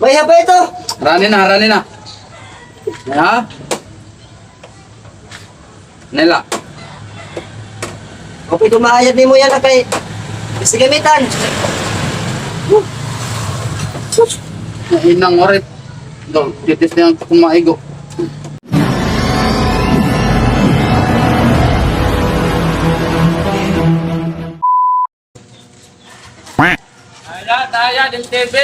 May haba ito. Rani na. Ya. Nela. Okay, tumaayad ni mo yan na kay kasi gamitan. Inang orit. Do, titis na yung kumaigo. Daya din TV.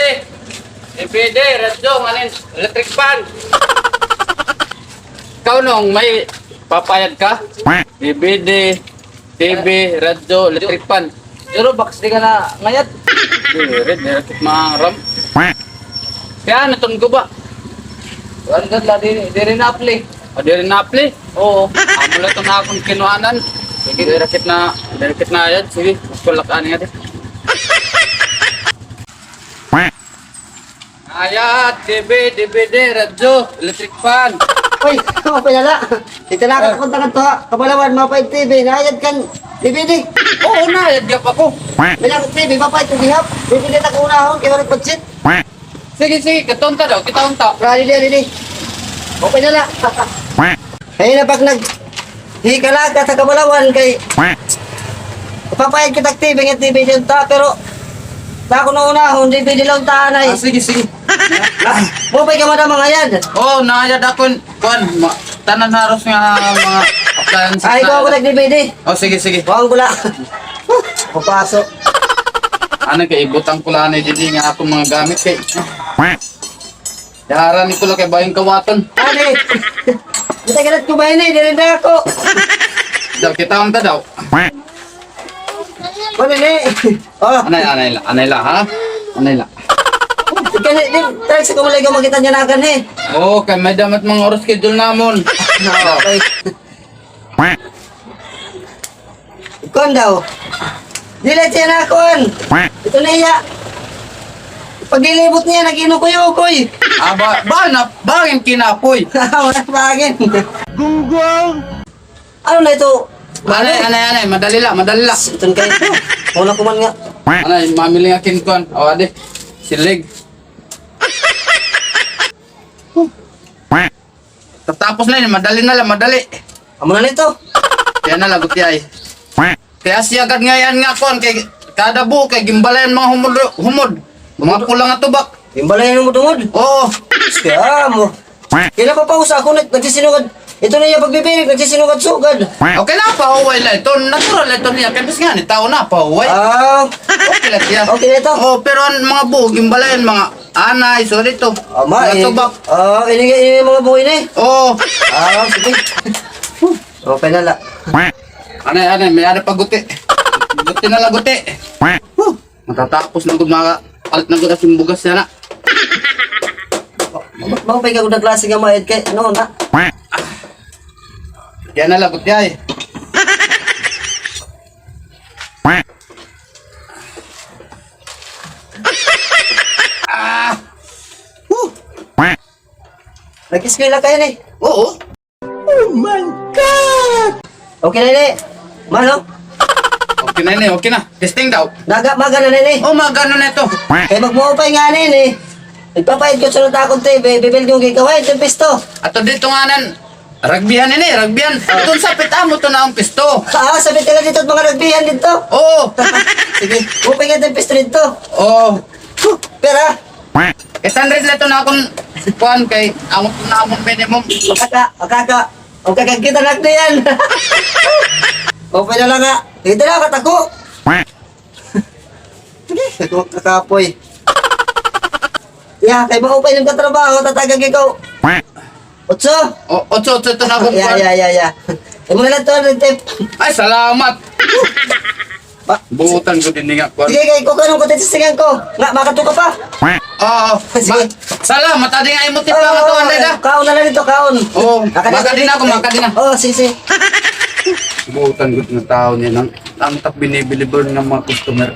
DVD, radyo, manin, electric fan. Ikaw nung may papayad ka? DVD, TV, radyo, electric fan. Pero box di ka na ngayat. Red, mga ram. Kaya natun ko ba? Ano ka di rin na-apply? O di rin na-apply? Oo. Amo lang itong akong kinuanan. Sige, direkit na yan. Sige, mas kulakaan nga di. Ayat, TV, DVD, radyo, electric fan. Uy, ako pinala. Dito na ka takuntangan to ha. Kabalawan, mapait TV. Naayad kan DVD. Oo na, yadgap ako. Bilang TV, mapait TV hap. DVD na kaunahon, kaya rin pagsit. Sige, katonta daw, kitaunta. Rali. Okay na la. Kaya na pag hikalag ka sa kabalawan kay papayag kita TV ng TV din ta pero ta ko na unahon DVD lang ta anay. Sige. Bopay ka madam mga yan. Oo, naayad ako. Tanan haros nga mga appliances. Ay ko ako nag-DVD. Oh, sige. Huwag gula. Papasok. Ano kay ibutang ko lang dili nga akong mga gamit kay. Yaran ko lang kay bayang kawaton. Ani. Kita kalat ko ba ini dili na ako. Daw kitaunta daw. Ano ni? Oh. Anay la ha? Anay la. Kasi din try sa kumulay ko makita niya na kan eh. Oo, kay may damat mga oras schedule namon. Okay. Ikon daw. Dili siya na kon. Ito na iya. Paglilibot niya, nag-inukoy-ukoy. Bagin kinapoy. Wala bagin. Gunggong! Ano na ito? Anay, madali la. Ito kayo. Wala ko man nga. Anay, mamili nga kinkon. O, ade. Silig. Tapos na yun, madali. Amo na nito. Kaya na lagot ay. Kaya siya agad ngayon nga kon, kay kada buo, kay gimbalayan mga humod. Mga pulang nga tubak. Imbalayan mo tungod. Oo. Kaya mo. Kailan pa pausa ako nagsisinugad. Ito na yung pagbibinig, nagsisinugad-sugad. Okay na, pahuway lang. Ito, natural ito niya. Kaya bis nga, ni tao na, pahuway. Okay lang siya. Okay na ito. Oo, pero ang mga buo, gimbalayan, mga anay, so dito. Ama, mga tubak. ini mga buhay na eh. Oo. Sige. Okay na la. Anay, may ada pa guti. Guti na lang, guti. Matatapos na gud mga alit na gud as yung bugas na. Mapay ka kung na klase nga maed kay no na. Yan na lang, guti ay. Nag-eskwela kayo ni. Oo. Oh my God! Okay na ni. Mano? Okay na. Testing daw. Maga na ni. Oh, magano na ito. Kaya magmuupay nga ni. Nagpapayad ko sa takong TV, bibili yung gigawin, yung pisto. Ato dito nga nan, rugbyhan. Doon sa pitamo to na ang pisto. Sabit ka lang dito at mga rugbyhan dito. Oo. Sige, upay nga yung pisto dito. Oo. Pera, 800 lang ito na akong kuhan kay amot na among minimum. kita na yan. Okay na lang nga. Dito na, katako. Sige, kakapoy. Kay maupay ng katrabaho, tatagang ikaw. Otso? Otso ito na akong kuhan. Ya. Imo na lang to, tip. Ay, salamat. Buutan ko din nga kuhan. Sige, kay kukanong ko dito sa singan ko. Nga, makatuka pa. Oo. Sige. Salamat, adi nga imutin pa nga tuwan na. Kaon na lang dito, kaon. Oo, makadin ako. Oo, sige. Buutan ko ng tao niya. Ang binibili ng mga customer.